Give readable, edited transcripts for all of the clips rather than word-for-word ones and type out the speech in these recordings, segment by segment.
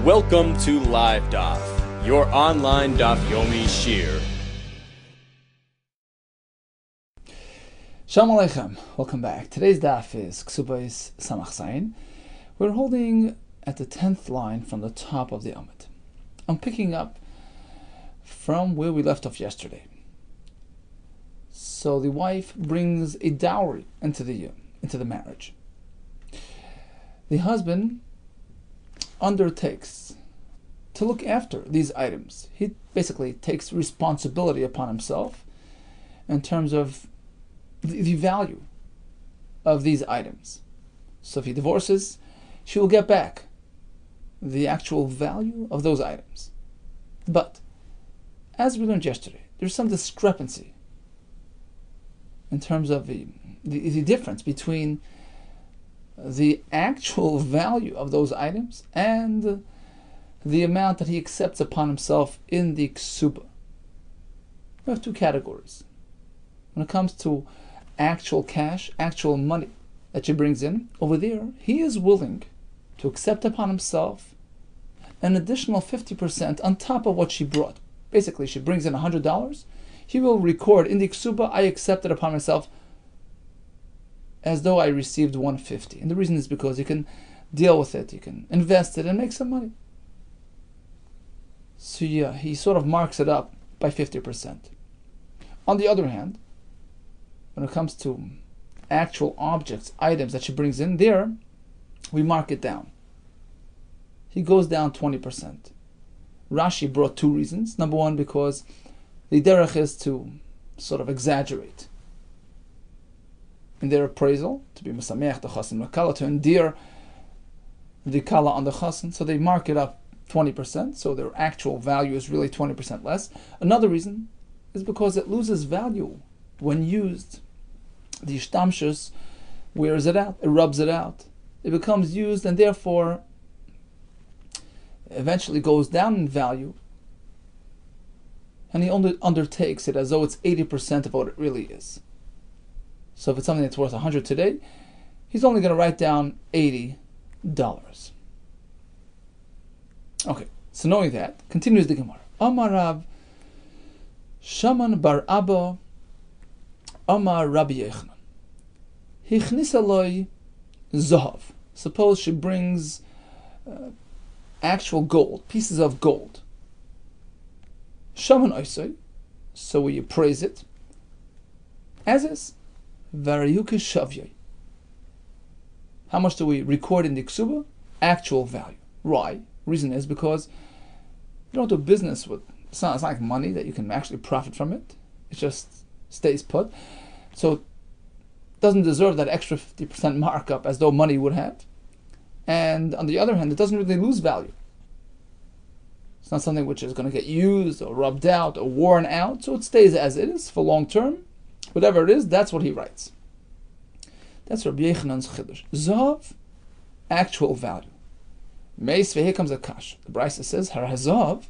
Welcome to Live Daf, your online Daf Yomi Shir. Shalom Aleichem, welcome back. Today's daf is Kesubos Samach Zayin. We're holding at the 10th line from the top of the Amud. I'm picking up from where we left off yesterday. So the wife brings a dowry into the marriage. The husband undertakes to look after these items. He basically takes responsibility upon himself in terms of the value of these items. So if he divorces, she will get back the actual value of those items. But as we learned yesterday, there's some discrepancy in terms of the difference between the actual value of those items and the amount that he accepts upon himself in the ksuba. We have two categories. When it comes to actual cash, actual money that she brings in, over there, he is willing to accept upon himself an additional 50% on top of what she brought. Basically, she brings in $100. He will record in the ksuba, I accepted upon myself as though I received $150. And the reason is because you can deal with it, you can invest it and make some money. So yeah, he sort of marks it up by 50%. On the other hand, when it comes to actual objects, items that she brings in there, we mark it down. He goes down 20%. Rashi brought two reasons. Number one, because the derech is to sort of exaggerate in their appraisal, to be mesameach the chassan makala, to endear the kala on the chassan, so they mark it up 20%, so their actual value is really 20% less. Another reason is because it loses value when used. The ishtamshus wears it out, it rubs it out. It becomes used and therefore eventually goes down in value, and he only undertakes it as though it's 80% of what it really is. So if it's something that's worth $100 today, he's only going to write down $80. Okay, so knowing that, continues the Gemara. Amar Rav Shaman bar Abba Amar Rabbi Yehuda Hichnisa loy zahav. Suppose she brings actual gold, pieces of gold. Shaman oisoi, so we appraise it as is. Varayuke shavyai. How much do we record in the ksuba? Actual value. Why? Reason is because you don't do business with. It's not like money that you can actually profit from it. It just stays put. So it doesn't deserve that extra 50% markup as though money would have. And on the other hand, it doesn't really lose value. It's not something which is going to get used or rubbed out or worn out. So it stays as it is for long term. Whatever it is, that's what he writes. That's Rabbi Yechanan's chiddush. Zahav, actual value. Meis, here comes a kash. The Brisa says, Har hazav,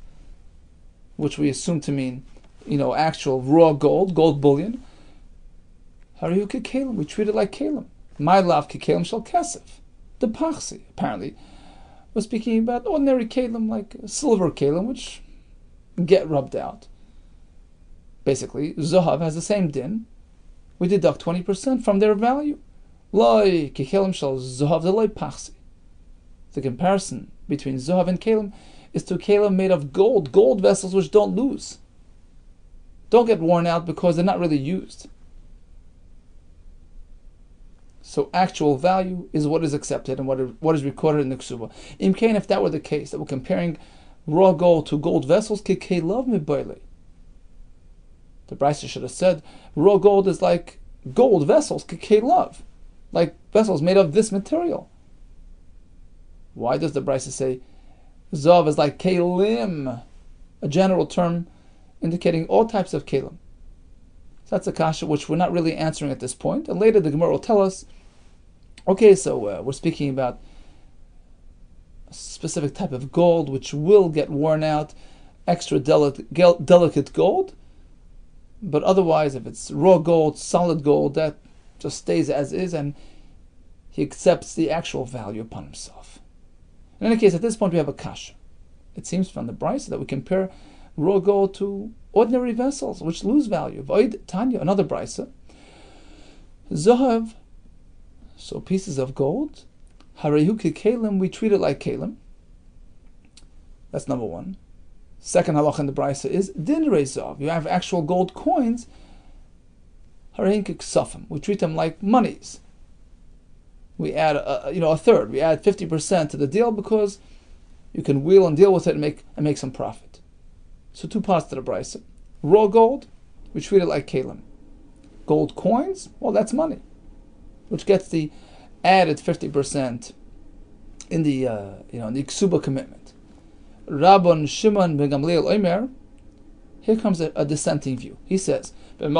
which we assume to mean, actual raw gold, gold bullion. Harihu kekelim, we treat it like kelim. My love kekelim shall kesef. The pachsi, apparently, was speaking about ordinary kelim, like silver kelim, which get rubbed out. Basically, Zohav has the same din. We deduct 20% from their value. Loi kekelim shall Zohav the loi pachsi. The comparison between Zohav and kelim is to kelim made of gold vessels which don't lose. Don't get worn out because they're not really used. So actual value is what is accepted and what is recorded in the ksuba. Imkain, if that were the case, that we're comparing raw gold to gold vessels, kekelav mibayle. The Brisa should have said, raw gold is like gold vessels, kekelav, like vessels made of this material. Why does the Brisa say zav is like kelim, a general term indicating all types of kelim? So that's a kasha which we're not really answering at this point. And later the Gemara will tell us, okay, so we're speaking about a specific type of gold which will get worn out, extra delicate gold. But otherwise, if it's raw gold, solid gold, that just stays as is, and he accepts the actual value upon himself. In any case, at this point we have a kasha. It seems from the brisa that we compare raw gold to ordinary vessels, which lose value. Void Tanya, another brisa. Zahav, so pieces of gold. Harehuki kalim, we treat it like kalim. That's number one. Second halacha in the brisa is dinrei zav. You have actual gold coins. Harehuki ksafim, we treat them like monies. We add a third. We add 50% to the deal because you can wheel and deal with it and make some profit. So two parts to the brisa. Raw gold, we treat it like kalim. Gold coins, well, that's money, which gets the added 50% in the in the Kesuba commitment. Rabban Shimon ben Gamliel Omer. Here comes a dissenting view. He says, if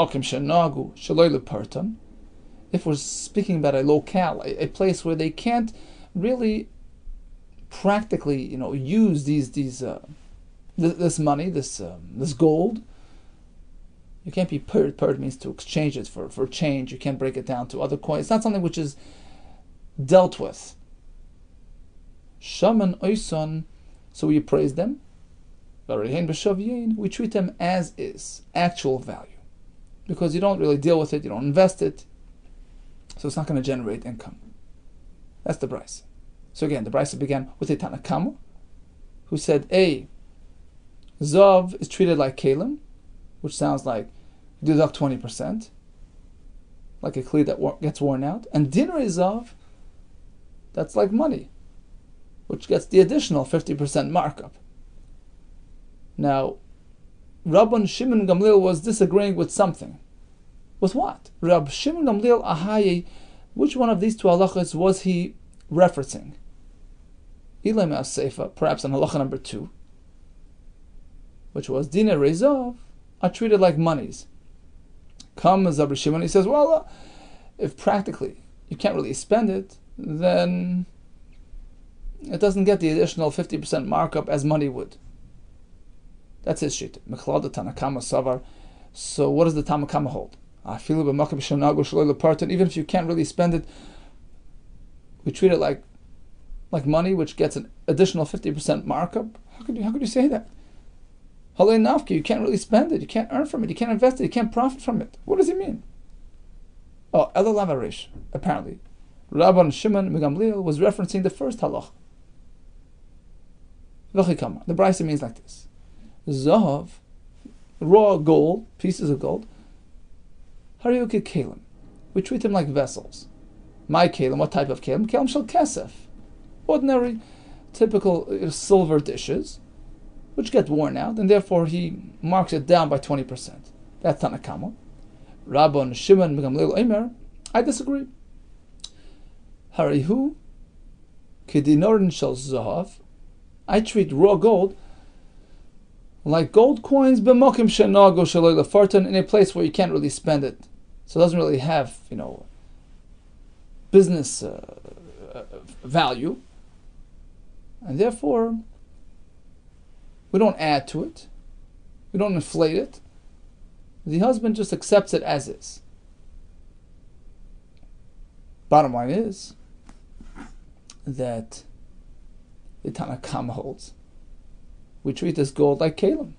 we're speaking about a locale, a place where they can't really practically, use this money, this gold, you can't be perd means to exchange it for change. You can't break it down to other coins. It's not something which is dealt with. Shaman oison, so we appraise them. We treat them as is, actual value, because you don't really deal with it, you don't invest it, so it's not going to generate income. That's the brisa. So again, the brisa began with a Tanakama, who said, Zav is treated like kalim, which sounds like you deduct 20%, like a kli that gets worn out, and dinrei zav, that's like money, which gets the additional 50% markup. Now, Rabban Shimon Gamliel was disagreeing with something. With what? Rab Shimon Gamliel Ahaye, which one of these two halachas was he referencing? Ilay Seifa, perhaps on halacha number 2, which was dinrei zav are treated like monies. Comes Rabbi Shimon, he says, well, if practically you can't really spend it, then it doesn't get the additional 50% markup as money would. That's his shit. Mechlada Tanakama Savar. So what does the Tanakama hold? Even if you can't really spend it, we treat it like money, which gets an additional 50% markup. How could you say that? Halei nafki, you can't really spend it, you can't earn from it, you can't invest it, you can't profit from it. What does he mean? Oh, Elalavarish, apparently. Rabban Shimon Megamliel was referencing the first halach. The brisa means like this. Zahav, raw gold, pieces of gold, Haryuki kalim. We treat them like vessels. My kalim, what type of kalim? Kalim shel kesef. Ordinary, typical silver dishes, which get worn out, and therefore he marks it down by 20%. That's Tanakama. Rabban Shimon Megamliel Omer, I disagree. Harihu kedinorin shel zahav, I treat raw gold like gold coins b'mokim shenago shaloi lefartan, in a place where you can't really spend it, so it doesn't really have business value, and therefore we don't add to it, we don't inflate it. The husband just accepts it as is. Bottom line is that the Tanakama holds we treat this gold like kalim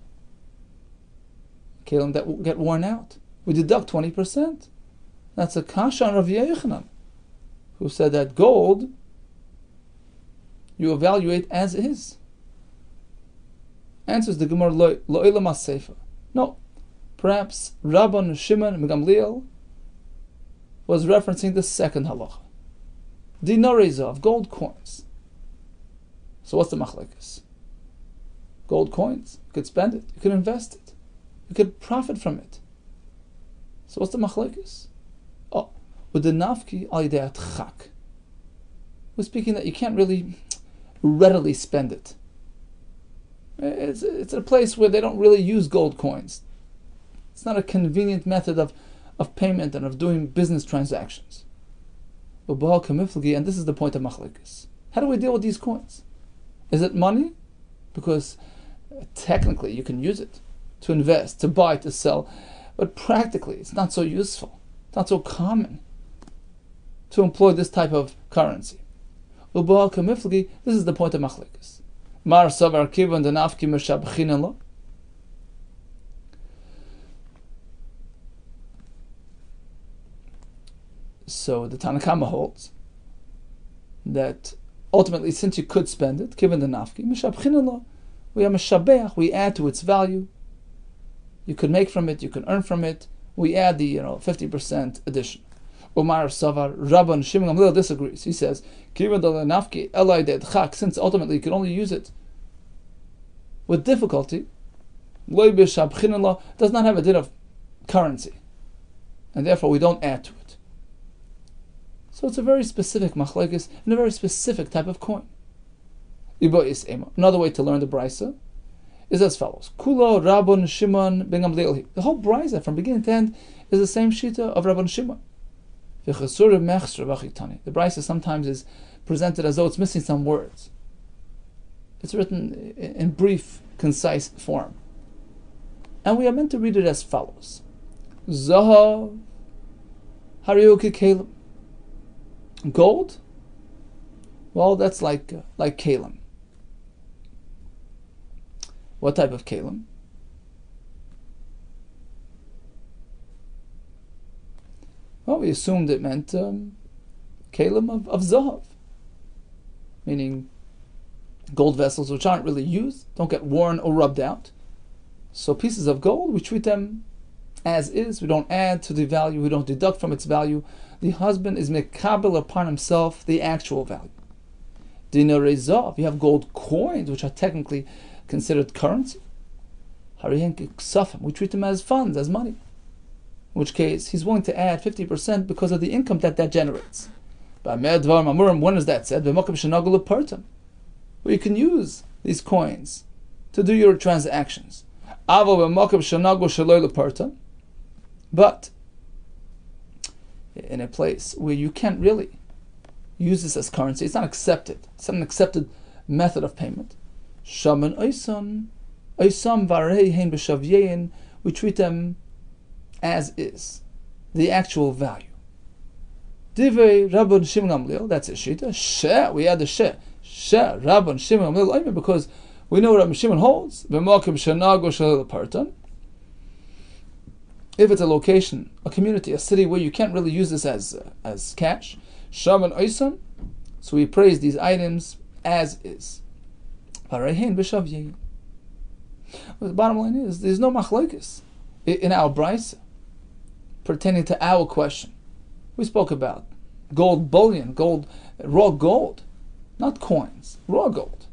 that will get worn out. We deduct 20%. That's a kasha on Rabbi Yehuda, who said that gold you evaluate as is. Answers the Gemara lo ilam as-seifa. No, perhaps Rabban Shimon Megamliel was referencing the second halacha. Dinarei zav, gold coins. So what's the machlekes? Gold coins, you could spend it, you could invest it, you could profit from it. So what's the machlekes? Oh, with the nafki al yidei chak. We're speaking that you can't really readily spend it. It's a place where they don't really use gold coins. It's not a convenient method of payment and of doing business transactions. And this is the point of machlekes. How do we deal with these coins? Is it money? Because technically you can use it to invest, to buy, to sell, but practically it's not so useful. It's not so common to employ this type of currency. This is the point of machlekes. Mar savar kivan the nafki meshabchinala. So the Tanakama holds that ultimately, since you could spend it, given the nafki, meshabchinala, we have meshabeach, we add to its value. You could make from it, you can earn from it. We add the 50% addition. Umar Savar Rabban Shimon Gamliel disagrees. He says, given the nafki elai de'edchak, since ultimately you can only use it with difficulty, loy b'shabchinala does not have a din of currency, and therefore we don't add to it. So it's a very specific machlekes and a very specific type of coin. Another way to learn the brisa is as follows: Kulo Rabban Shimon ben Gamliel. The whole brisa from beginning to end is the same shita of Rabban Shimon. The brisa sometimes is presented as though it's missing some words. It's written in brief, concise form, and we are meant to read it as follows: Zahav Hariyuki Kalim. Gold, well, that's like kalim. What type of kalim? Well, we assumed it meant kalim of zahav, meaning gold vessels which aren't really used, don't get worn or rubbed out. So pieces of gold, we treat them as is. We don't add to the value. We don't deduct from its value. The husband is mekabel upon himself the actual value. Dinarei zav, you have gold coins which are technically considered currency. Harihen kesufim, we treat them as funds, as money. In which case, he's willing to add 50% because of the income that generates. When is that said? Well, you can use these coins to do your transactions. But in a place where you can't really use this as currency, it's not accepted. It's not an accepted method of payment. We treat them as is, the actual value. Divrei Rabban Shimon Gamliel, that's a shita. She, we add the she. She Rabban Shimon Gamliel, because we know what Rabban Shimon holds. If it's a location, a community, a city where you can't really use this as cash, shaman oisan, so we praise these items as is. Well, the bottom line is, there's no machlokes in our brisa pertaining to our question. We spoke about gold bullion, gold, raw gold, not coins, raw gold,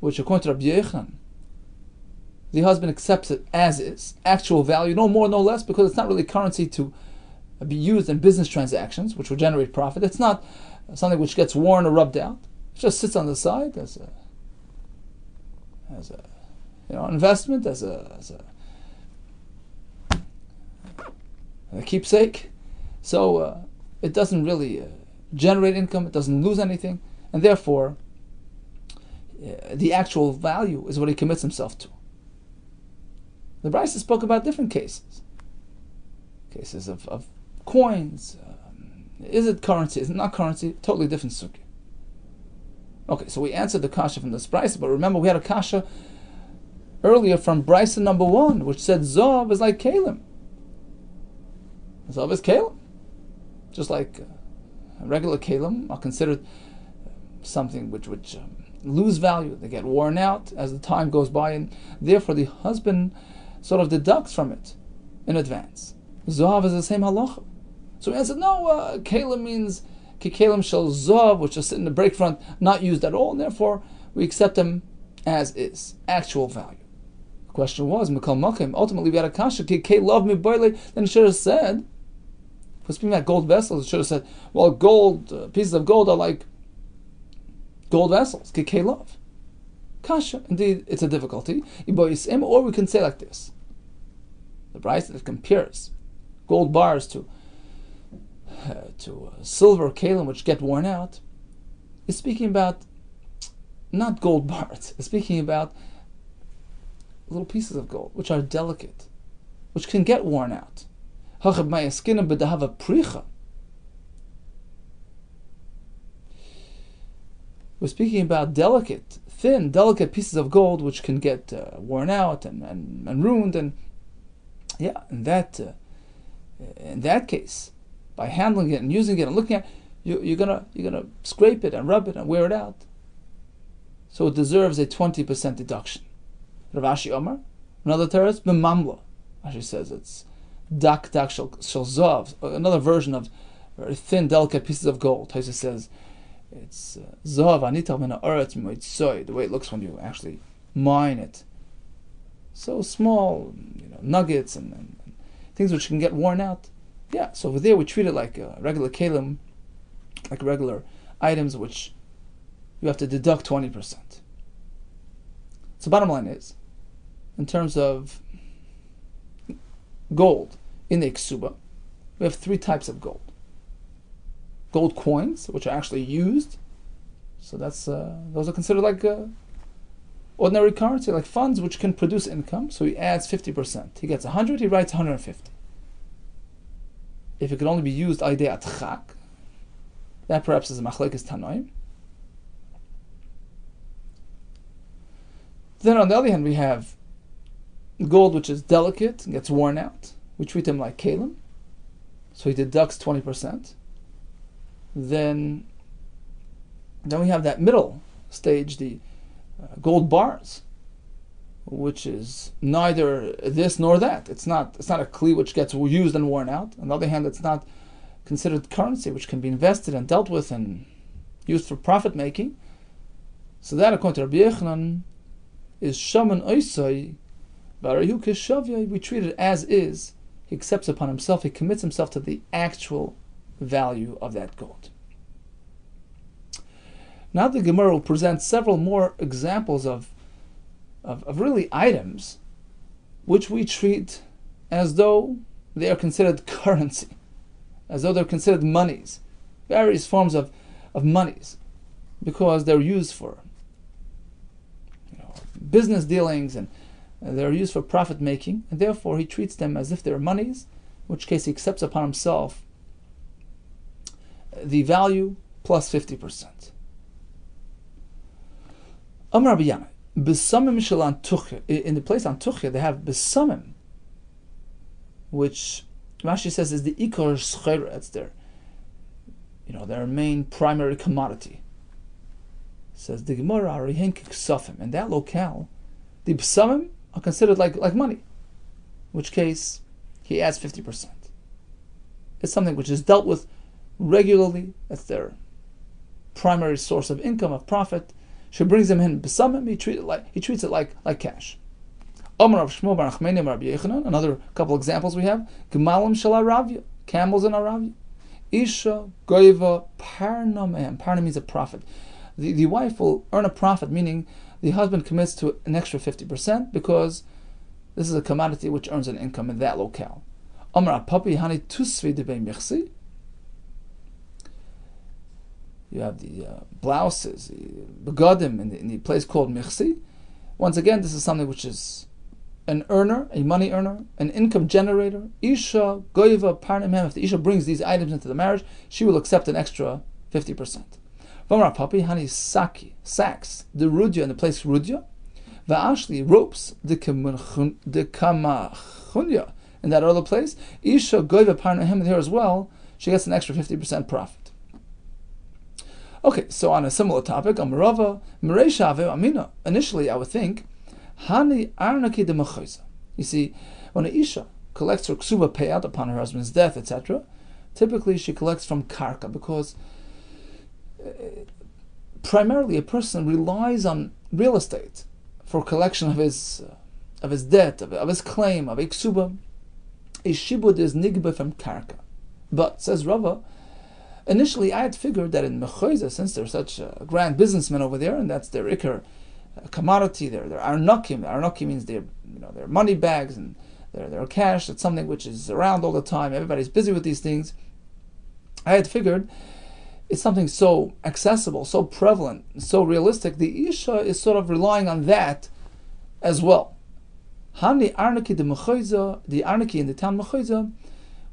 which according to Rabbi Yehuda, the husband accepts it as is, actual value, no more, no less, because it's not really currency to be used in business transactions, which will generate profit. It's not something which gets worn or rubbed out. It just sits on the side as an investment, as a keepsake. So it doesn't really generate income. It doesn't lose anything, and therefore the actual value is what he commits himself to. The Brisa spoke about different cases of coins. Is it currency? Is it not currency? Totally different sukkah. Okay, so we answered the kasha from this Brisa, but remember we had a kasha earlier from Brisa number 1, which said Zav is like Kalim. Zav is Kalim. Just like regular Kalim are considered something which lose value. They get worn out as the time goes by, and therefore the husband sort of deducts from it in advance. Zav is the same halacha. So we answered, no, Kalim means Kikalim shel Zav, which is in the break front, not used at all, and therefore we accept them as is, actual value. The question was, Mikal Makim, ultimately we had a kasha, Kikay love me boile, then it should have said, for speaking about gold vessels, it should have said, well, gold, pieces of gold are like gold vessels, Kikay love. Kasha, indeed, it's a difficulty. Or we can say like this. The Brisa that compares gold bars to silver kalim which get worn out is speaking about not gold bars. It's speaking about little pieces of gold which are delicate, which can get worn out. We're speaking about delicate, thin, delicate pieces of gold which can get worn out and ruined, and yeah, in that case, by handling it and using it and looking at it, you're gonna scrape it and rub it and wear it out. So it deserves a 20% deduction. Rav Ashi Omar, another teretz, b'mamla. Ashi says it's dak shel zav, another version of very thin, delicate pieces of gold. Taisa says it's zav anital min ha'aretz mimoitzoy, the way it looks when you actually mine it. So small, nuggets and things which can get worn out. Yeah, so over there we treat it like regular kalim, like regular items which you have to deduct 20%. So bottom line is, in terms of gold in the Kesuba, we have three types of gold. Gold coins, which are actually used. So that's those are considered like ordinary currency, like funds which can produce income. So he adds 50%. He gets 100, he writes 150. If it could only be used aidei atchak, that perhaps is a machlekes tanoim. Then on the other hand, we have gold which is delicate and gets worn out. We treat them like kalim, so he deducts 20%. Then we have that middle stage, the gold bars, which is neither this nor that. It's not a kli which gets used and worn out. On the other hand, it's not considered currency which can be invested and dealt with and used for profit making. So that, according to Rabbi Yehuda, is shaman oisai. We treat it as is. He accepts upon himself, he commits himself to the actual value of that gold. Now the Gemara will present several more examples of really items which we treat as though they are considered currency, as though they're considered monies, various forms of monies, because they're used for business dealings and they're used for profit making, and therefore he treats them as if they're monies, in which case he accepts upon himself the value plus 50%. Amar Rabbi Yana, besamim shel antuchya. In the place antuchya, they have besamim, which Rashi says is the ikar schera. It's their main primary commodity. Says the Gemara arihen kiksafim. In that locale, the besamim are considered like money, in which case he adds 50%. It's something which is dealt with regularly. That's their primary source of income, of profit. She brings them in besamim. He treats it like cash. Amar Shmuel bar Nachmani bar Rabbi Yehuda. Another couple examples we have: gemalim shel aravya, camels in aravya. Isha goiva parna mehem. Parna means a profit. The wife will earn a profit, meaning the husband commits to an extra 50% because this is a commodity which earns an income in that locale. Amar papi hani tusvi debei michsi. You have the blouses, the begadim in the place called michsi. Once again, this is something which is an earner, a money earner, an income generator. Isha goiva parnim. If the Isha brings these items into the marriage, she will accept an extra 50%. Vamar papi hani saki, sacks, the rudya in the place rudya. Va'ashli, ropes, the kamachunya in that other place. Isha goiva parnim here as well. She gets an extra 50% profit. Okay, so on a similar topic, Amarava, Mereisha Amina. Initially, I would think, Hani Arnaki de Machoisa. You see, when an Isha collects her ksuba payout upon her husband's death, etc., typically she collects from karka because primarily a person relies on real estate for collection of his debt, of his claim, of a ksuba. A shibud is nigba from karka. But, says Rava, initially, I had figured that in Mechoiza, since they're such grand businessmen over there, and that's their ikar commodity, their arnakim. Arnakim means their money bags and their cash. It's something which is around all the time. Everybody's busy with these things. I had figured it's something so accessible, so prevalent, so realistic. The Isha is sort of relying on that as well. Hani arnaki de Mechoiza, the arnaki in the town Mechoiza,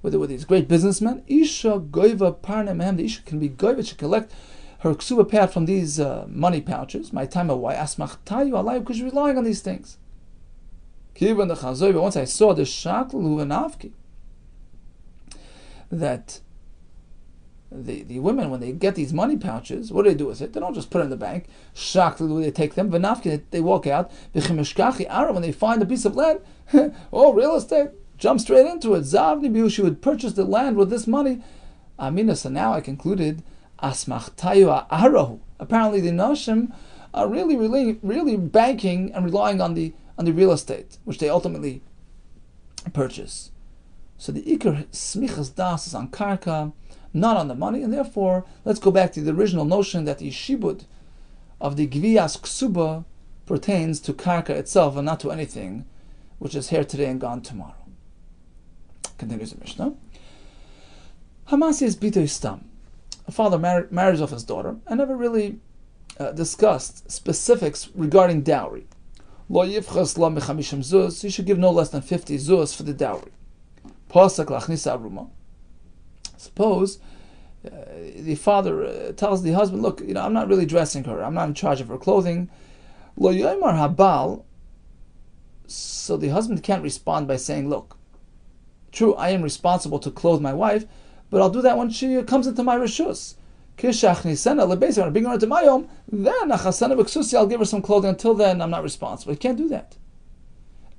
with these great businessmen, Isha goiva parna mehem. The Isha can be goiva, she collect her ksuba paid from these money pouches. My time why asmachtayu alay, because she's relying on these things. But once I saw the shaklu v'nafki, that the women, when they get these money pouches, what do they do with it? They don't just put it in the bank. Shaklu, they take them. V'nafki, they walk out. V'chimeshkachi ara, when they find a piece of land, oh, real estate, jump straight into it. Zavni biu, she would purchase the land with this money. Amina, so now I concluded, asmachtayu arahu. Apparently the nashim are really banking and relying on the real estate, which they ultimately purchase. So the ikar smichas das is on karka, not on the money, and therefore let's go back to the original notion that the shibud of the gviyas ksuba pertains to karka itself and not to anything which is here today and gone tomorrow. Continues the Mishnah. Hamasi is bito stam. A father marries off his daughter and never really discussed specifics regarding dowry. Lo yivchas la mechamishim zuz. He should give no less than 50 zuz for the dowry. Pasak lachnisa aruma. Suppose the father tells the husband, "Look, I'm not really dressing her. I'm not in charge of her clothing." Lo yomar habal. So the husband can't respond by saying, "Look, true, I am responsible to clothe my wife, but I'll do that when she comes into my reshus. When I bring her into my home, then I'll give her some clothing. Until then, I'm not responsible." He can't do that.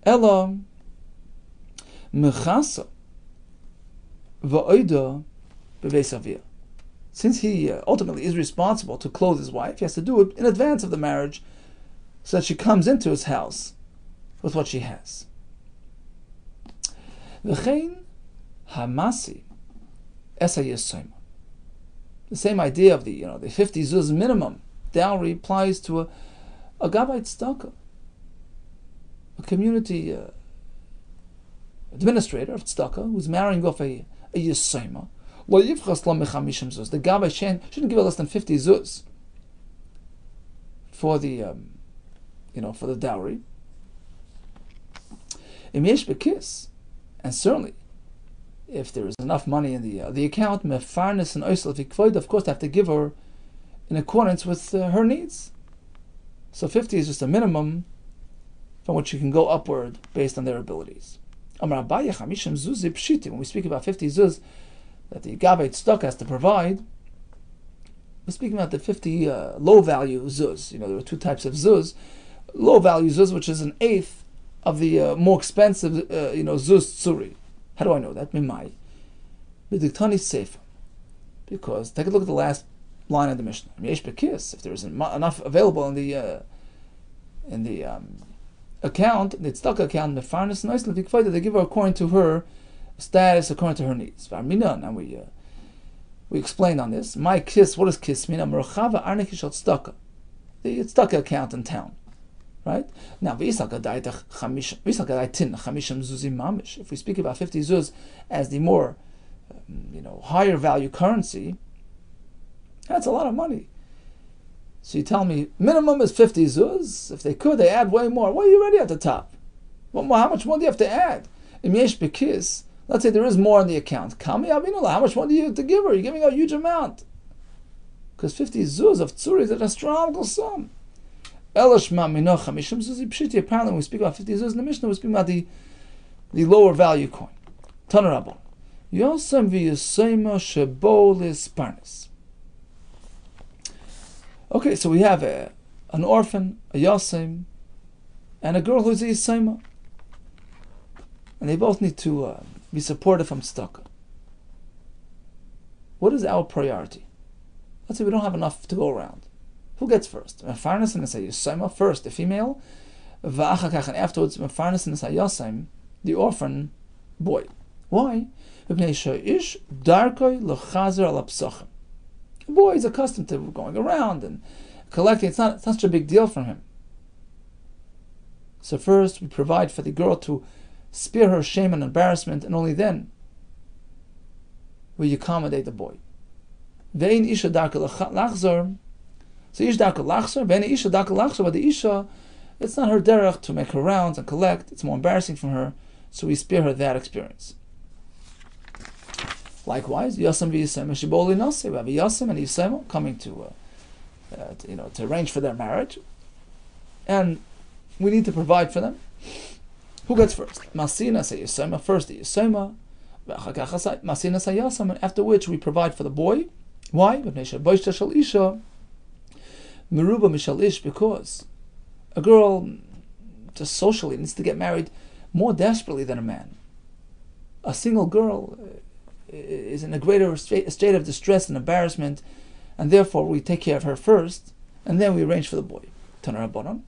Ella mechasa va'oida b'veis. Since he ultimately is responsible to clothe his wife, he has to do it in advance of the marriage, so that she comes into his house with what she has. V'chein hamasi esa yisayma. The same idea of the 50 zuz minimum dowry applies to a gabbai tzedakah, a community administrator of tzedakah who's marrying off a yisayma. Lo yivchas lo mechamishim zuz. The gabbai shouldn't give her less than 50 zuz for the for the dowry. Im yesh bekis, and certainly, if there is enough money in the account, mefarnes and oisel vikvoid, of course, they have to give her in accordance with her needs. So 50 is just a minimum from which you can go upward based on their abilities. Amar Abaye 50 zuz pshiti. When we speak about 50 zuz that the gabbai tzedakah has to provide, we're speaking about the 50 low value zuz. There are two types of zuz. Low value zuz, which is an eighth of the more expensive zuz tsuri. How do I know that? Mimai. B'diktani sefer. Because take a look at the last line of the Mishnah. Yesh bekis. If there is enough available in the account, the tzedakah account, mefarnes and oisel vikvoida, they give her according to her status, according to her needs. V'armina, and we explained on this. My kiss. What does kiss mean? Merchava arneki shel tzedakah. The tzedakah account in town. Right? Now, if we speak about 50 zuz as the more, higher value currency, that's a lot of money. So you tell me minimum is 50 zuz. If they could, they add way more. Well, you're already at the top. Well, how much more do you have to add? Im yesh bekis. Let's say there is more in the account. Kami avinula. How much more do you have to give her? You're giving a huge amount. Because 50 zuz of tzuri is an astronomical sum. Apparently, when we speak about 50 zuz in the Mishnah, we're speaking about the lower value coin. Tanarabon. Yosem v'yosema shebo lisparnis. Okay, so we have an orphan, a yosem, and a girl who's a yosema. And they both need to be supported from tzedakah. What is our priority? Let's say we don't have enough to go around. Who gets first? Mefarnes and Yosema first, the female. V'achakach, and afterwards Mefarnes and Yosem, the orphan boy. Why? The boy is accustomed to going around and collecting. It's not such a big deal for him. So first we provide for the girl to spare her shame and embarrassment, and only then we accommodate the boy. Vein isha darka lachzor. So ish darka lachzor, vein isha darka lachzor, but the isha, it's not her derech to make her rounds and collect. It's more embarrassing for her, so we spare her that experience. Likewise, Yosem v'Yisem shiboli nase. We have a Yosem and Yisem coming to to arrange for their marriage, and we need to provide for them. Who gets first? Masina sayisoma, first the yisoma, masina sayasam, and after which we provide for the boy. Why? Because a girl just socially needs to get married more desperately than a man. A single girl is in a greater state of distress and embarrassment, and therefore we take care of her first, and then we arrange for the boy. Tanar Rabbanon.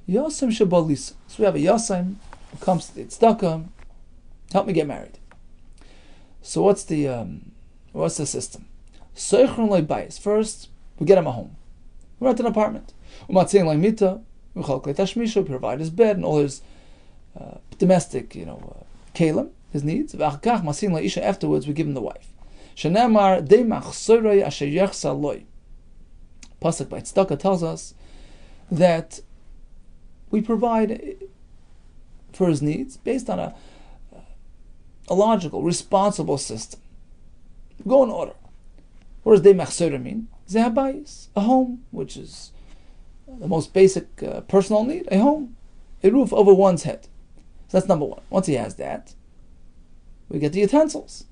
Yosem Shabalisa. So we have a Yosem who comes to the tzedakah, help me get married. So what's the system? First, we get him a home. We rent an apartment. We provide his bed and all his domestic, kalim, his needs. Afterwards, we give him the wife. Pasuk by tzedakah tells us that we provide for his needs based on a logical, responsible system. Go in order. What does de machsora mean? Zehabayis, a home, which is the most basic personal need, a home, a roof over one's head. So that's number one. Once he has that, we get the utensils,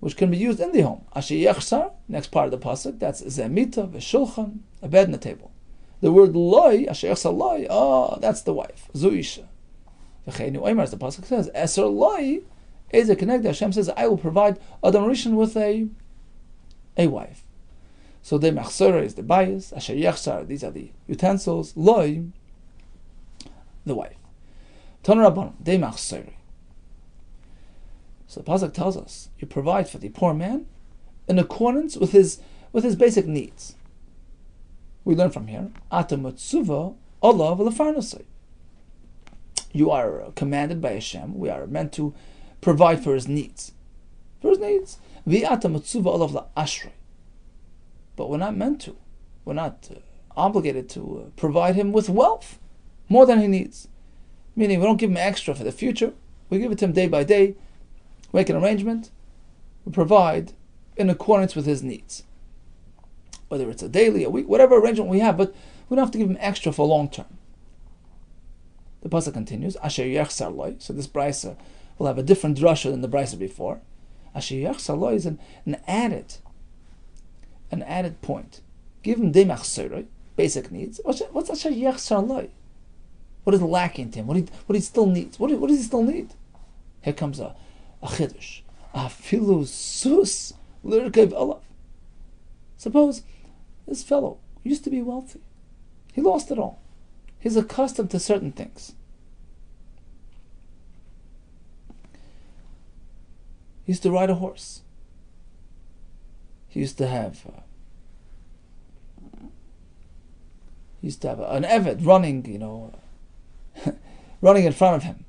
which can be used in the home. Asher yechsar, next part of the pasuk, that's zemita, v'shulchan, a bed and a table. The word loy, asher yechsar loy, that's the wife, zuisha. V'cheinu omer, as the pasuk says, eser loy, is a connect. Hashem says, I will provide Adam Rishon with a wife. So the machsora is the bias, asher yechsar, these are the utensils, loy, the wife. Ton Rabban, de machsora. So the pasuk tells us you provide for the poor man in accordance with his basic needs. We learn from here, Atamutsuva Allah v'lefarnasai. You are commanded by Hashem. We are meant to provide for his needs. For his needs. V'atamutsuva Allah v'ashrei. But we're not meant to. We're not obligated to provide him with wealth, more than he needs. Meaning we don't give him extra for the future. We give it to him day by day. We make an arrangement. We provide in accordance with his needs. Whether it's a daily, a week, whatever arrangement we have, but we don't have to give him extra for long term. The pasuk continues, Asher yechsar loy. So this brisa will have a different drasha than the brisa before. Asher yechsar loy is an added point. Give him de machsora, basic needs. What's Asher yechsar loy? What is lacking to him? What he still needs? What does he still need? Here comes a chiddush. Afilu sus lirkev olav. Suppose this fellow used to be wealthy. He lost it all. He's accustomed to certain things. He used to ride a horse. He used to have an eved running, running in front of him,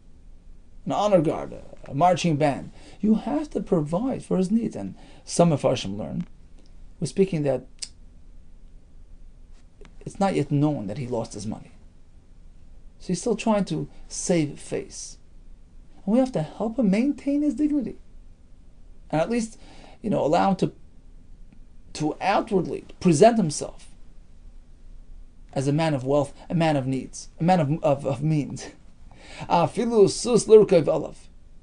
an honor guard, a marching band. You have to provide for his needs. And some of Farshim learn, we're speaking that it's not yet known that he lost his money. So he's still trying to save face. And we have to help him maintain his dignity. And at least, allow him to outwardly present himself as a man of wealth, a man of needs, a man of means.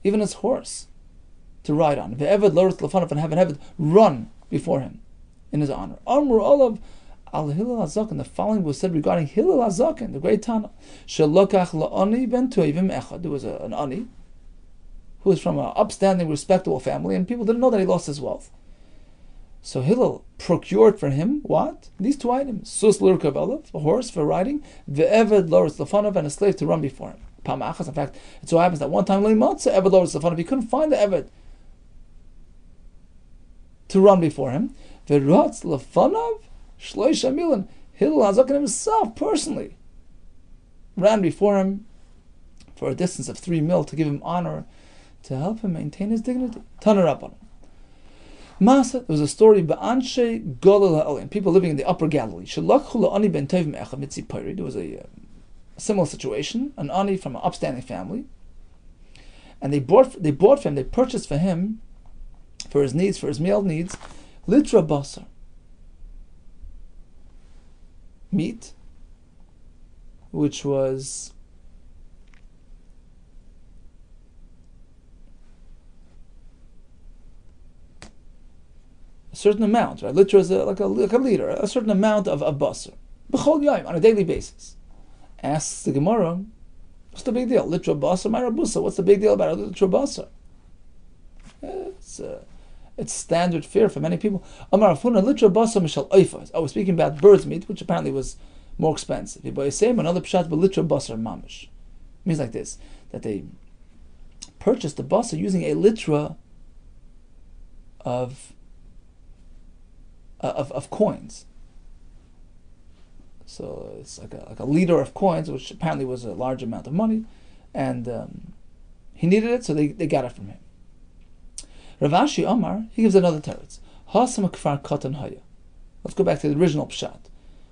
Even his horse to ride on. And have an eved run before him in his honor. Amr olav al Hillel HaZaken. The following was said regarding Hillel HaZaken, the great Tana. Shelokach la'ani ben toivim echad. There was an ani who was from an upstanding, respectable family, and people didn't know that he lost his wealth. So Hillel procured for him what? These two items: sus lirkav olav, a horse for riding, ve'eved loris lefanav, and a slave to run before him. Pamachas. In fact, it so happens that one time leimotza eved loris lefanav, he couldn't find the eved to run before him. Ve'ratz lefanav shloisha milan. Hillel HaZaken himself personally ran before him for a distance of 3 mil to give him honor, to help him maintain his dignity. Taner Rabbanon. Masa, there was a story ba'anshe Golil ha'olim, people living in the Upper Galilee. Shalakhu la'ani ben tovim echad mitzipari. There was a similar situation, an ani from an upstanding family, and they bought for him, they purchased for him, for his needs, for his male needs, litra basar, meat, which was a certain amount, right? Litra is like a liter, a certain amount of basar. B'chol yom, on a daily basis. Asks the Gemara, what's the big deal? Litra basar, my rabusa. What's the big deal about a litra basar? It's standard fare for many people. Amar Afuna litra basar mishal oifas. I was speaking about bird's meat, which apparently was more expensive. Another pshat, but litra basar mamish. It means like this, that they purchased the basar using a litra of coins. So it's like a liter of coins, which apparently was a large amount of money, and he needed it, so they got it from him. Rav Ashi Amar, he gives another teretz. Hasam kfar katan haya. Let's go back to the original pshat.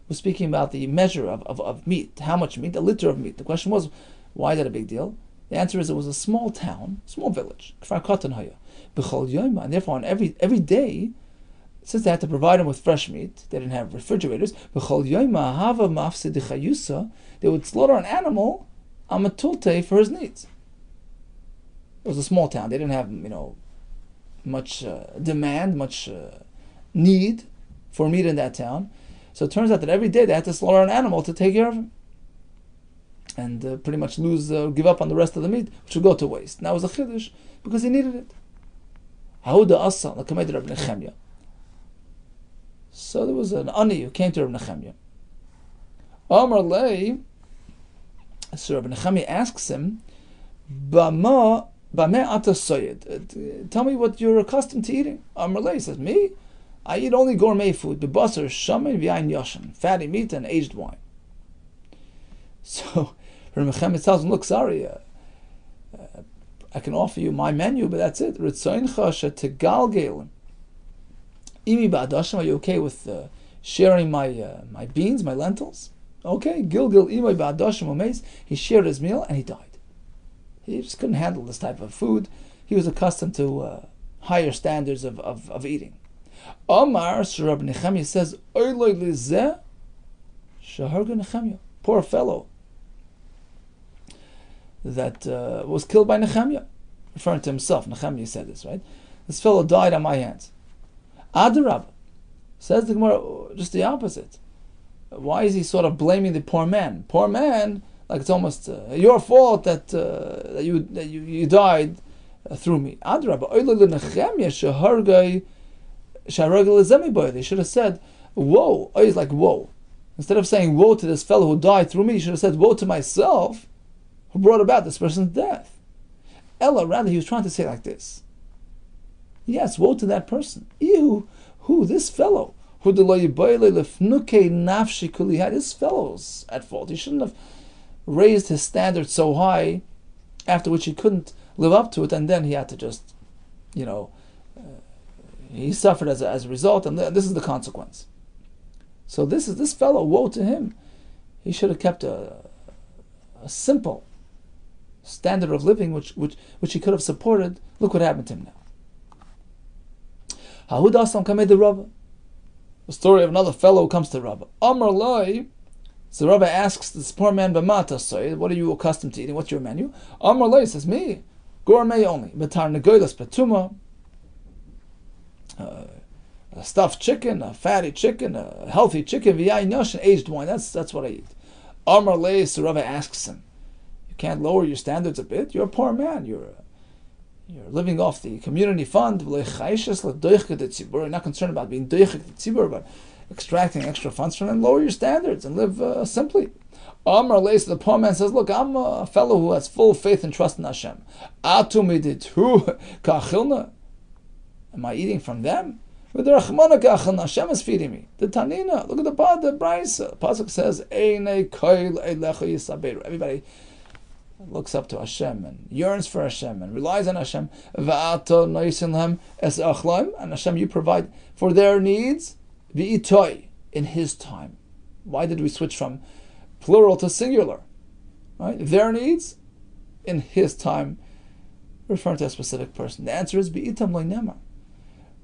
We're speaking about the measure of meat. How much meat? A liter of meat. The question was, why is that a big deal? The answer is, it was a small town, small village. Kfar katan haya. B'chol yoma, and therefore on every day, since they had to provide them with fresh meat, they didn't have refrigerators. B'chol yoma hava mafsid chayusa. They would slaughter an animal amatulte for his needs. It was a small town. They didn't have, much demand, much need for meat in that town. So it turns out that every day they had to slaughter an animal to take care of him, and pretty much give up on the rest of the meat, which would go to waste. Now it was a chiddush because he needed it. So there was an ani who came to Rabbi Nechemia. Amar lei, so Rabbi Nechemia asks him, Bama ata soyed. Tell me what you're accustomed to eating. Amar lei says, me? I eat only gourmet food, b'basar, shaman, v'yayin yashan, fatty meat and aged wine. So Rabbi Nechemia tells him, look, sorry, I can offer you my menu, but that's it. Ritzoincha shetegalgel. Imi ba'adashim, are you okay with sharing my beans, my lentils? Okay, Gilgil imay ba'adashim umeis. He shared his meal and he died. He just couldn't handle this type of food. He was accustomed to higher standards of eating. Omar, so Rabbi Nechemia says, Oiloi lizeh shaharga Nechemia. Poor fellow that was killed by Nechemia. Referring to himself, Nechemia said this, right? This fellow died on my hands. Adarab, says the Gemara, just the opposite. Why is he sort of blaming the poor man? Poor man, like it's almost your fault that you died through me. Adarab, they should have said, woe. He's like, woe. Instead of saying woe to this fellow who died through me, he should have said woe to myself who brought about this person's death. Ella, rather, he was trying to say like this. Yes, woe to that person. Ew, who? This fellow. This fellow's at fault. He shouldn't have raised his standards so high, after which he couldn't live up to it, and then he had to just, he suffered as a result, and this is the consequence. So this fellow, woe to him. He should have kept a simple standard of living, which he could have supported. Look what happened to him now. The story of another fellow who comes to Rabbi. Amar Lai, so Rabbi asks this poor man, B'mata soy, what are you accustomed to eating? What's your menu? Amar Lai says, me, gourmet only. Betar negoilas petuma, a stuffed chicken, a fatty chicken, a healthy chicken, v'yayin yashin, aged wine. That's what I eat. Amar Lai, so Rabbi asks him, you can't lower your standards a bit? You're a poor man. You're living off the community fund. You're not concerned about being doichik the tzibur, but extracting extra funds from them. Lower your standards and live simply. Amar Leis, the poor man says, look, I'm a fellow who has full faith and trust in Hashem. Am I eating from them? Hashem is feeding me. The Tanina, look at the Braisa. The Pasuk says, everybody looks up to Hashem and yearns for Hashem and relies on Hashem. And Hashem, you provide for their needs in His time. Why did we switch from plural to singular? Right? Their needs in His time, referring to a specific person. The answer is bi'itam lo nemar.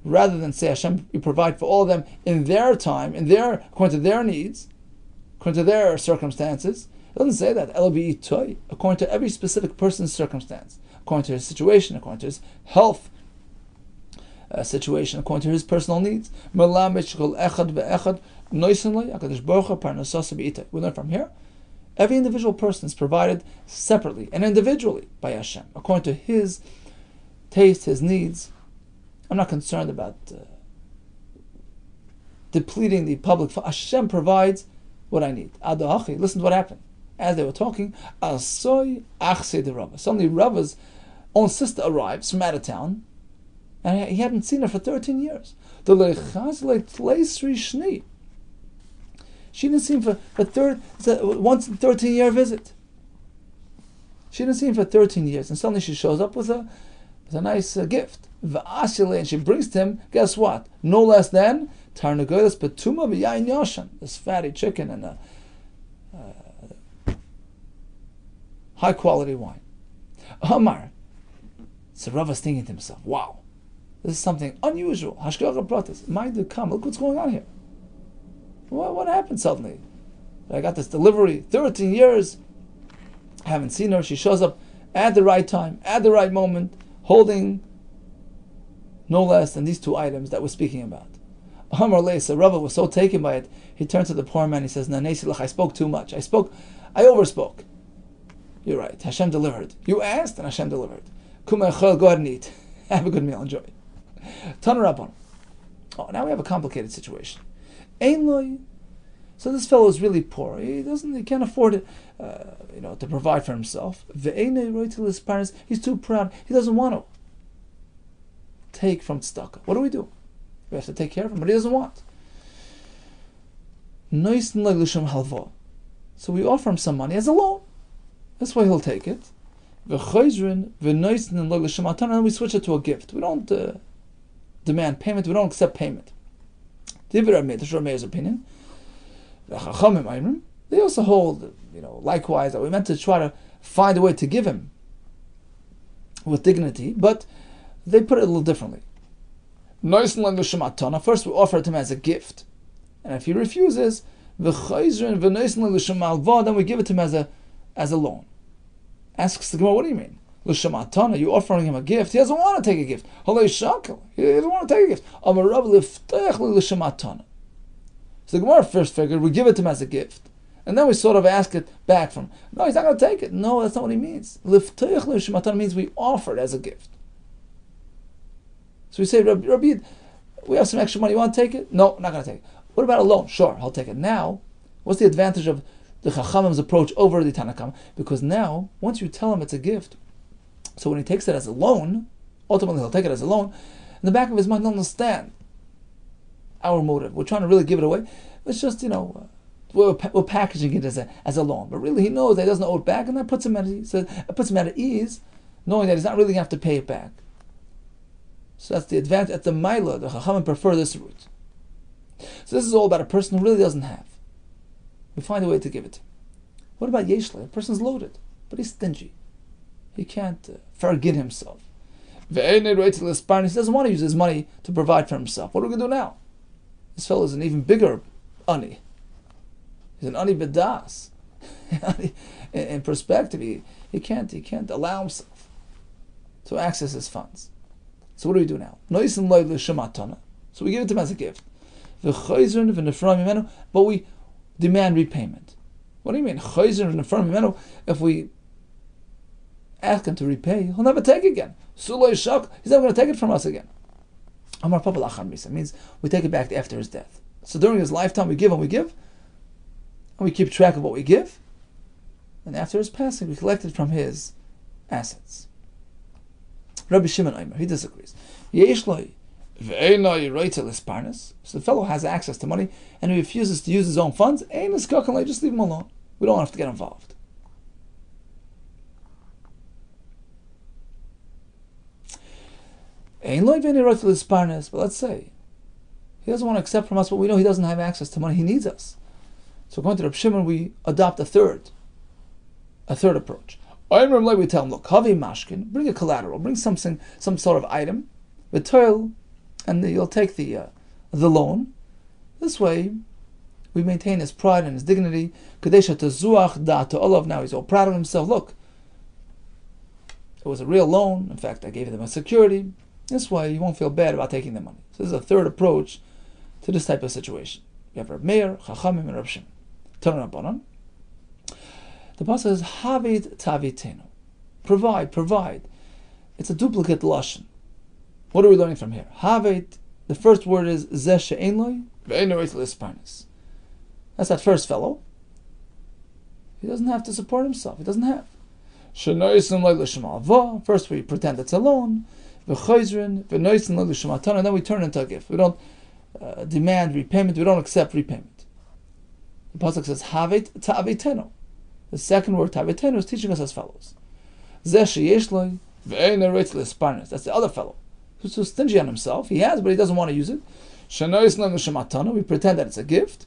Rather than say Hashem, you provide for all of them in their time, according to their needs, according to their circumstances. It doesn't say that. According to every specific person's circumstance, according to his situation, according to his health situation, according to his personal needs. We learn from here, every individual person is provided separately and individually by Hashem, according to his taste, his needs. I'm not concerned about depleting the public. Hashem provides what I need. Listen to what happened. As they were talking, suddenly Rava's own sister arrives from out of town, and he hadn't seen her for 13 years. She didn't see him for once in 13-year visit. She didn't see him for 13 years, and suddenly she shows up with a nice gift. And she brings to him, guess what? No less than Tarnagolas Petuma v'yayin yoshan, this fatty chicken and a high quality wine. Amar. So Rav was thinking to himself, wow, this is something unusual. Hashgacha pratis. Mind to come. Look what's going on here. What happened suddenly? I got this delivery, 13 years, I haven't seen her. She shows up at the right time, at the right moment, holding no less than these two items that we're speaking about. Amar Le, so Rav was so taken by it, he turned to the poor man, he says, I spoke too much. I overspoke. You're right, Hashem delivered. You asked and Hashem delivered. Go ahead and eat. Have a good meal, enjoy. Tanarabon. Oh, now we have a complicated situation. So this fellow is really poor. He can't afford it, to provide for himself. He's too proud. He doesn't want to take from tzedakah. What do? We have to take care of him, but he doesn't want. So we offer him some money as a loan. That's why he'll take it. And then we switch it to a gift. We don't demand payment. We don't accept payment. This is Rameir's opinion. They also hold, likewise, that we meant to try to find a way to give him with dignity, but they put it a little differently. First, we offer it to him as a gift, and if he refuses, then we give it to him as a loan. Asks the Gemara, what do you mean? You're offering him a gift. He doesn't want to take a gift. He doesn't want to take a gift. So the Gemara first figured we give it to him as a gift, and then we sort of ask it back from, no, he's not going to take it. No, that's not what he means. Means we offer it as a gift. So we say, Rabbi, we have some extra money. You want to take it? No, I'm not going to take it. What about a loan? Sure, I'll take it. Now, what's the advantage of the Chachamim's approach over the Tanakam? Because now, once you tell him it's a gift, so when he takes it as a loan, ultimately he'll take it as a loan, in the back of his mind he'll understand our motive. We're trying to really give it away. It's just, we're packaging it as a loan. But really he knows that he doesn't owe it back, and that puts him at ease, knowing that he's not really going to have to pay it back. So that's the advantage. At the Maila, the Chachamim prefer this route. So this is all about a person who really doesn't have. We find a way to give it. What about Yeshle? A person's loaded, but he's stingy. He can't forget himself. He doesn't want to use his money to provide for himself. What are we going to do now? This fellow is an even bigger ani. He's an ani bedas. In perspective, he can't allow himself to access his funds. So what do we do now? So we give it to him as a gift. But we demand repayment. What do you mean? If we ask him to repay, he'll never take again. He's never going to take it from us again. Means we take it back after his death. So during his lifetime we give, and we keep track of what we give, and after his passing we collect it from his assets. Rabbi Shimon Omer, he disagrees. So the fellow has access to money and he refuses to use his own funds, just leave him alone. We don't have to get involved. But let's say he doesn't want to accept from us, but we know he doesn't have access to money. He needs us. So according to Reb Shimon, we adopt a third approach. We tell him, look, Havi Mashkin, bring a collateral, bring some sort of item, and you'll take the loan. This way, We maintain his pride and his dignity. Kadesha tezuach da'at olav. Now he's all proud of himself. Look, it was a real loan. In fact, I gave them a security. This way, you won't feel bad about taking the money. So this is a third approach to this type of situation. You have Reb Meir, Chachamim, and Reb Shimon. Tanu Rabbanan. The pasuk says, "Havid tavitenu." Provide. It's a duplicate lashon. What are we learning from here? Havid. The first word is Zeh she'ein loy ve'eino reitz l'isparnes. That's that first fellow. He doesn't have to support himself. He doesn't have. First we pretend it's a loan. And then we turn it into a gift. We don't demand repayment. We don't accept repayment. The pasuk says, "Havet ta'avitenu." The second word, ta'avitenu, is teaching us as follows: Zeh sheyesh lo ve'eino reitz l'isparnes. That's the other fellow who's so stingy on himself. He has, but he doesn't want to use it. We pretend that it's a gift.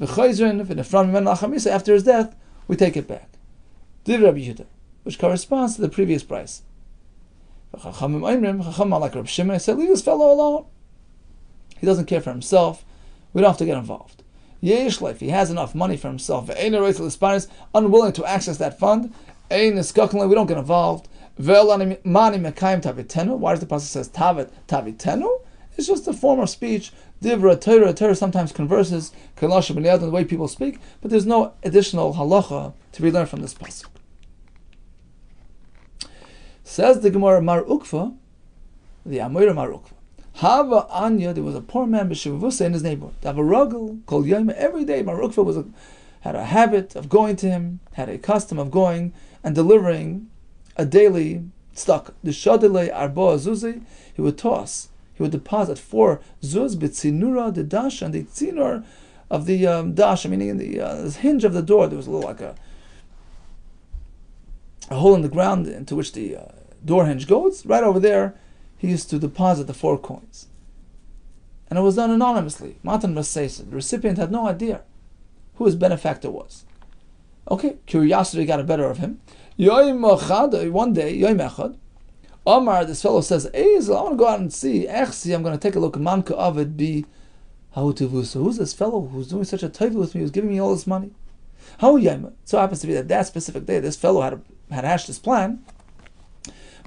After his death, we take it back. Rabbi Yehuda, which corresponds to the previous price. Chacham like Rabbi Shimon, I said, leave this fellow alone. He doesn't care for himself. We don't have to get involved. If he has enough money for himself, unwilling to access that fund, we don't get involved. Why does the pasuk says tavitenu? It's just a form of speech. Divra Torah sometimes converses the way people speak, but there's no additional halacha to be learned from this pasuk. Says the Gemara, Mar Ukva, the Amora Mar Ukva. Hava Anya, there was a poor man b'Shivavusa in his neighborhood. Have a ruggle called Yoma every day. Mar Ukva had a habit of going to him, had a custom of going and delivering a daily stock. The Shadele Arba Zuzi, he would deposit 4 zuz b'tzinura, the dash, and the tzinur of the dash, meaning the hinge of the door. There was a little like a hole in the ground into which the door hinge goes. Right over there, he used to deposit the 4 coins. And it was done anonymously. Matan Raseisa. The recipient had no idea who his benefactor was. Okay, curiosity got the better of him. One day, Yom Echad, Omar, this fellow says, Ezel, I want to go out and see. Echsi, I'm going to take a look. Manka Avid be Hautuvusa. Who's this fellow who's doing such a taiva with me, who's giving me all this money? How Yom? So happens to be that specific day, this fellow had hashed his plan.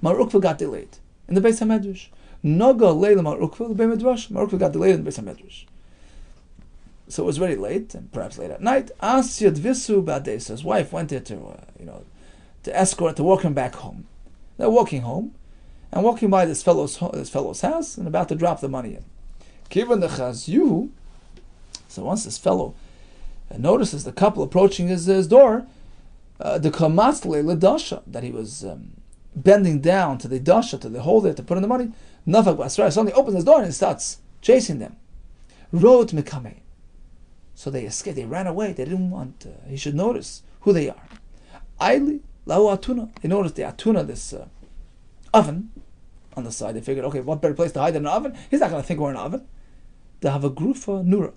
Mar Ukva got delayed in the Beis HaMedrash. Noga leila Mar Ukva, the Beis Midrash. Mar Ukva got delayed in the Beis HaMedrash. So it was very late, and perhaps late at night. Asya Dvisu Badei, so his wife went there to escort, to walk him back home. They're walking home, and walking by this fellow's house, and about to drop the money in. Kivan the Chazyuhu. So once this fellow notices the couple approaching his door, the Kamatzle Ledasha, that he was bending down to the dasha, to the hole there to put in the money. Nafak Basra suddenly opens his door and he starts chasing them. Road Mikame. So they escaped. They ran away. They didn't want he should notice who they are. Aili Lau Atuna. They noticed the Atuna, this oven on the side. They figured, okay, what better place to hide than an oven? He's not going to think we're an oven. They have a grufa nura.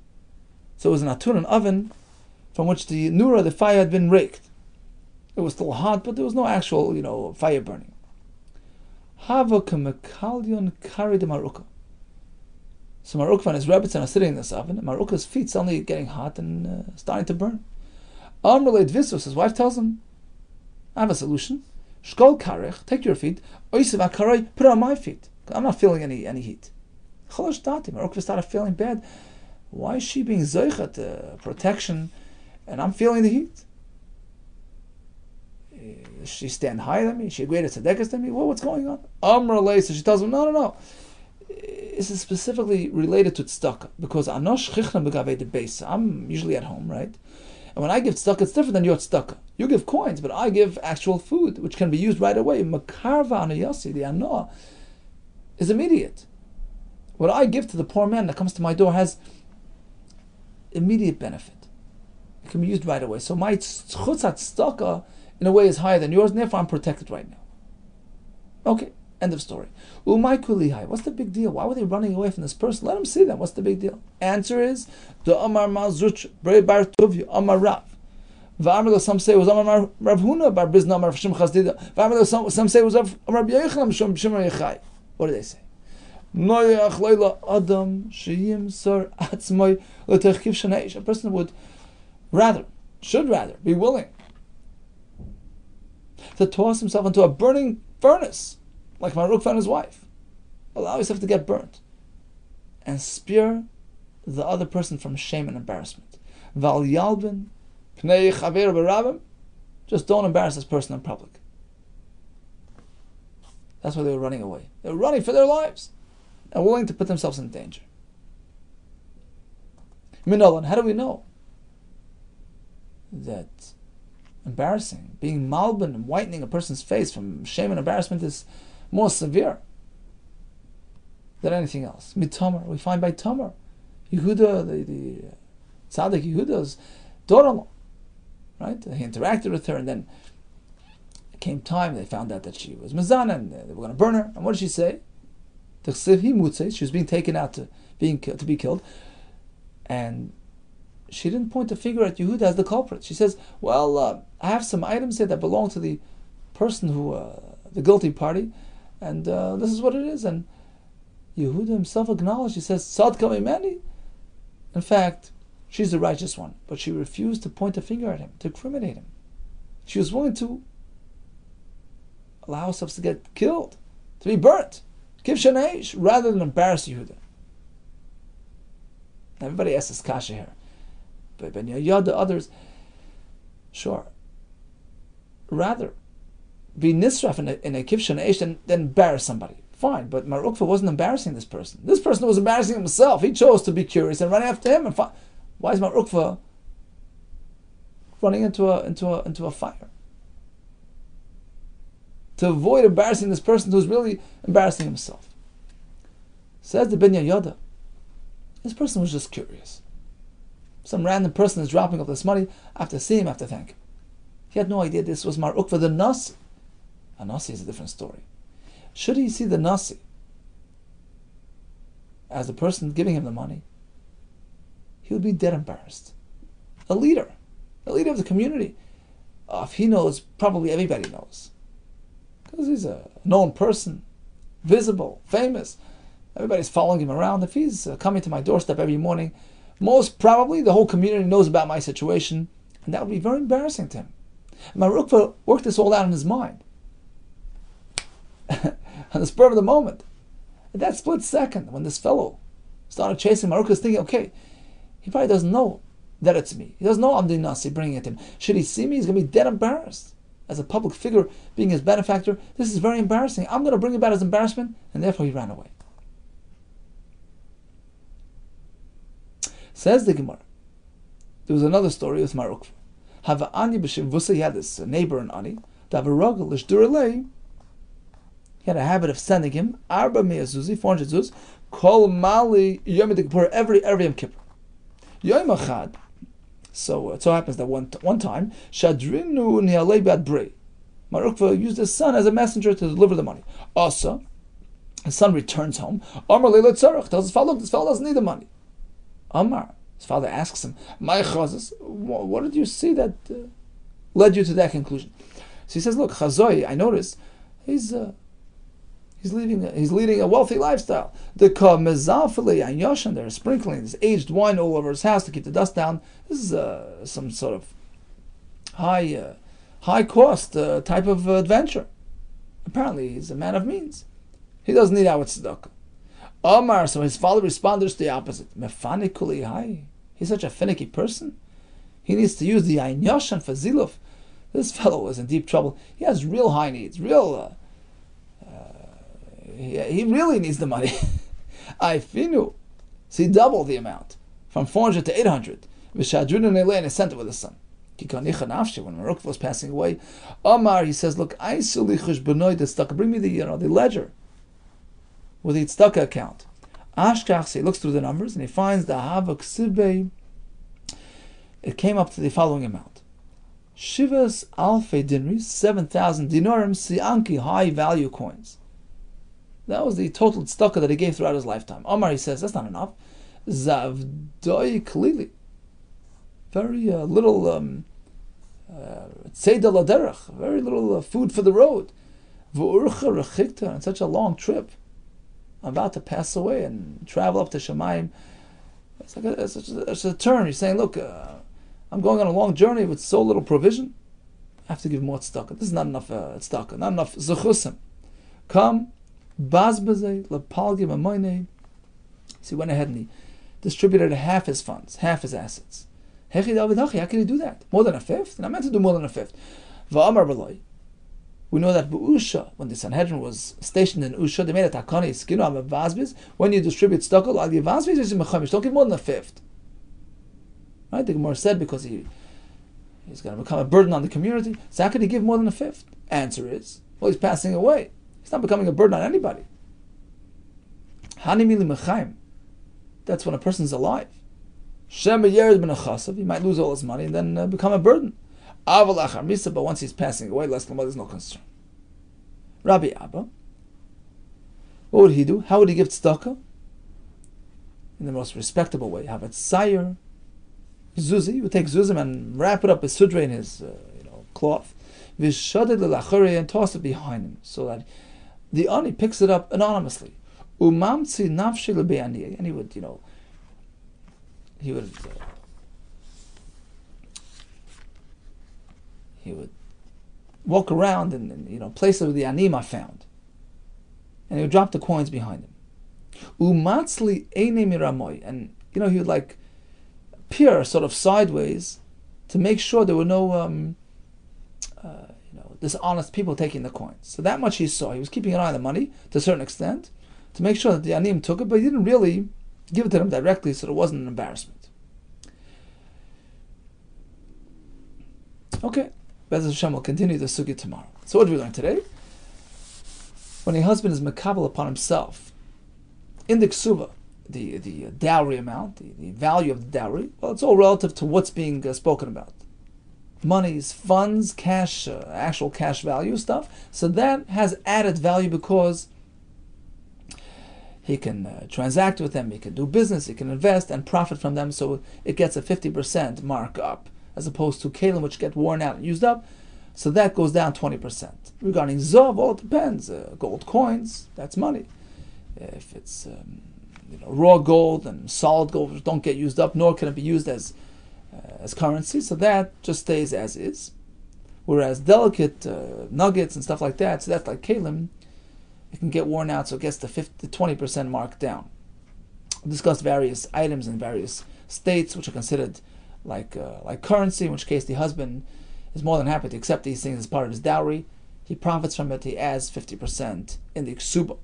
So it was an Atuna, an oven from which the nura, the fire, had been raked. It was still hot, but there was no actual, fire burning. Hava kemekalion carried the Marukah. So Marukah and his rabbits are sitting in this oven, and Marukah's feet suddenly getting hot and starting to burn. Amruled Visus, his wife tells him, I have a solution. Shkol karech, take your feet. Oisev akarai, put it on my feet. I'm not feeling any heat. Cholosh dati, Marukah started feeling bad. Why is she being zoichet, protection, and I'm feeling the heat? Does she stand higher than me? Is she greater tzedekah than me? What's going on? Amruled, so she tells him, no. This is specifically related to tzedakah, because anosh chichna begavei de beis. I'm usually at home, right? And when I give tzedakah, it's different than your tzedakah. You give coins, but I give actual food, which can be used right away. Makarva anayasi, the anoah, is immediate. What I give to the poor man that comes to my door has immediate benefit. It can be used right away. So my chutzat tzedakah, in a way, is higher than yours, and therefore I'm protected right now. Okay. End of story. What's the big deal? Why were they running away from this person? Let them see them. What's the big deal? Answer is the Amar Malzuch Brei Bar Tuvia Amar Rav. V'Amar, some say it was Amar Rav Huna Bar Bizna Amar Shim Chazdida. V'Amar, some say it was Rabbi Yehuda Shim Yechai. What do they say? A person should rather be willing to toss himself into a burning furnace, like Marukva and his wife. Allow yourself to get burnt, and spare the other person from shame and embarrassment. Val yalbin pnei chaver b'rabim. Just don't embarrass this person in public. That's why they were running away. They were running for their lives and willing to put themselves in danger. Minolan, how do we know that being malbin and whitening a person's face from shame and embarrassment is more severe than anything else? Mitamar, we find by Tamar, Yehuda, the tzaddik Yehuda's daughter-in-law, right? He interacted with her, and then it came time, they found out that she was mezana, and they were going to burn her. And what did she say? She was being taken out to be killed, and she didn't point a finger at Yehuda as the culprit. She says, well, I have some items here that belong to the person the guilty party, and this is what it is. And Yehuda himself acknowledged, he says, Tzadka mimeni. In fact, she's the righteous one, but she refused to point a finger at him, to incriminate him. She was willing to allow herself to get killed, to be burnt, give shanaish, rather than embarrass Yehuda. Everybody asks this kasha here. But Ben Yehuda, others, sure, rather be nisraf in a kiv shanaish than embarrass somebody. Fine, but Mar Ukva wasn't embarrassing this person. This person was embarrassing himself. He chose to be curious and run after him. Why is Mar Ukva running into a fire? To avoid embarrassing this person who's really embarrassing himself. Says the Ben Yehuda, this person was just curious. Some random person is dropping off this money. I have to see him, I have to thank him. He had no idea this was Mar Ukva the Nasi. A Nasi is a different story. Should he see the Nasi as the person giving him the money, he would be dead embarrassed. A leader of the community. If he knows, probably everybody knows. Because he's a known person, visible, famous. Everybody's following him around. If he's coming to my doorstep every morning, most probably the whole community knows about my situation, and that would be very embarrassing to him. Mar Ukva worked this all out in his mind. On the spur of the moment. At that split second, when this fellow started chasing Mar Ukva, was thinking, okay, he probably doesn't know that it's me. He doesn't know I'm the Nasi bringing it to him. Should he see me, he's going to be dead embarrassed. As a public figure, being his benefactor, this is very embarrassing. I'm going to bring about his embarrassment, and therefore he ran away. Says the Gemara, there was another story with Mar Ukva. Hava Ani b'shem Vusa, he had this neighbor in Ani, Davarogel l'shduralei. He had a habit of sending him 400 zuz, kol mali yom kippur, every Yom Kippur. Yom Achad. So it so happens that one time, Shadrinu nialei bad brei. Mar Ukva used his son as a messenger to deliver the money. Also, his son returns home. Amar leila tzarach, tells his father, look, this fellow doesn't need the money. Amar, his father asks him, my chazas, what did you see that led you to that conclusion? So he says, look, chazoi, I notice he's leading a wealthy lifestyle. The mezafili and yoshan, they're sprinkling this aged wine all over his house to keep the dust down. This is some sort of high cost type of adventure. Apparently, he's a man of means. He doesn't need our tzedakah. Omar, so his father responded to the opposite. Mefani kuli hai. He's such a finicky person. He needs to use the ayin yoshan for ziluf. This fellow is in deep trouble. He has real high needs, he really needs the money. I finu. So he doubled the amount from 400 to 800. And he sent it with his son. When Mar Ukva was passing away, Omar, he says, look, bring me the ledger with the tzedakah account. Ashkach, he looks through the numbers and he finds the hava ksibbe. It came up to the following amount: Shivas alfei dinris, 7,000 dinarim, sianki, high value coins. That was the total tzedakah that he gave throughout his lifetime. Omar, he says, that's not enough. Zavdoi kalili, very little tzeda laderech, very little food for the road. V'urcha rechikta, and such a long trip. I'm about to pass away and travel up to Shemayim. It's a turn. You're saying, look, I'm going on a long journey with so little provision. I have to give more tzedakah. This is not enough tzedakah, not enough zechusim. Come, bazbazei lepalgi mamoinei. So he went ahead and he distributed half his funds, half his assets. How can he do that? More than a fifth? Not meant to do more than a fifth. Va'amar b'loi. We know that Usha, when the Sanhedrin was stationed in Usha, they made a takani skinu am vazbiz. When you distribute tzedakah, al yivazbiz is mechamish. Don't give more than a fifth. Right? The Gemara said because he's going to become a burden on the community. So how could he give more than a fifth? Answer is, well, he's passing away. He's not becoming a burden on anybody. Hanimili mechaim. That's when a person's alive. Shem yered ben achasav. He might lose all his money and then become a burden. But once he's passing away, there's no concern. Rabbi Abba, what would he do? How would he give tzedakah? In the most respectable way. Have it sayer, zuzi. He would take zuzim and wrap it up as sudre in his cloth, and toss it behind him, so that the ani picks it up anonymously. Umamtzi nafshi lebe'ani, and he would walk around and places where the anim are found, and he would drop the coins behind him. Umatzli eine miramoy, and he would peer sort of sideways to make sure there were no dishonest people taking the coins. So that much he saw. He was keeping an eye on the money to a certain extent to make sure that the anim took it, but he didn't really give it to them directly, so it wasn't an embarrassment. Okay. Bez Hashem will continue the sugya tomorrow. So what did we learn today? When a husband is makabel upon himself, in the ksuba, the dowry amount, the value of the dowry, well, it's all relative to what's being spoken about. Monies, funds, cash, actual cash value stuff. So that has added value because he can transact with them, he can do business, he can invest and profit from them, so it gets a 50% markup, as opposed to kalim, which get worn out and used up, so that goes down 20%. Regarding zov, well, it depends. Gold coins, that's money. If it's raw gold and solid gold, which don't get used up, nor can it be used as currency, so that just stays as is. Whereas delicate nuggets and stuff like that, so that's like kalim, it can get worn out, so it gets the 20% mark down. We'll discuss various items in various states which are considered like currency, in which case the husband is more than happy to accept these things as part of his dowry. He profits from it, he adds 50% in the ksuba.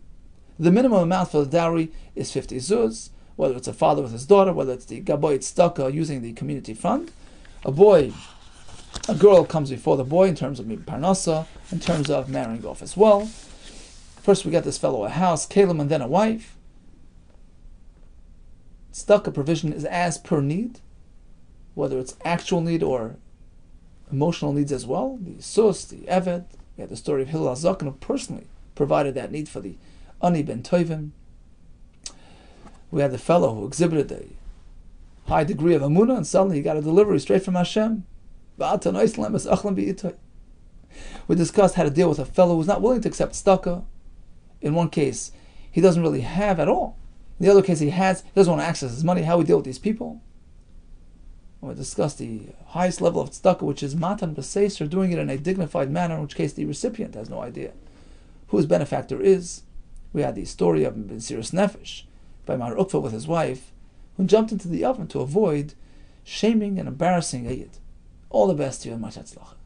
The minimum amount for the dowry is 50 zuz, whether it's a father with his daughter, whether it's the gaboy tzedakah using the community fund. A girl comes before the boy in terms of parnasa, in terms of marrying off as well. First we get this fellow a house, kalim, and then a wife. Tzedakah provision is as per need, whether it's actual need or emotional needs as well. The sus, the eved. We had the story of Hillel HaZaken, who personally provided that need for the ani ben toivim. We had the fellow who exhibited a high degree of amunah, and suddenly he got a delivery straight from Hashem. We discussed how to deal with a fellow who's not willing to accept tzedakah. In one case, he doesn't really have at all. In the other case, he doesn't want to access his money. How we deal with these people? We discussed the highest level of tzedakah, which is matan b'seiser, doing it in a dignified manner, in which case the recipient has no idea who his benefactor is. We had the story of B'Sirus Nefesh by Mar Ukva with his wife, who jumped into the oven to avoid shaming and embarrassing a yid. All the best to you and much hatzlacha.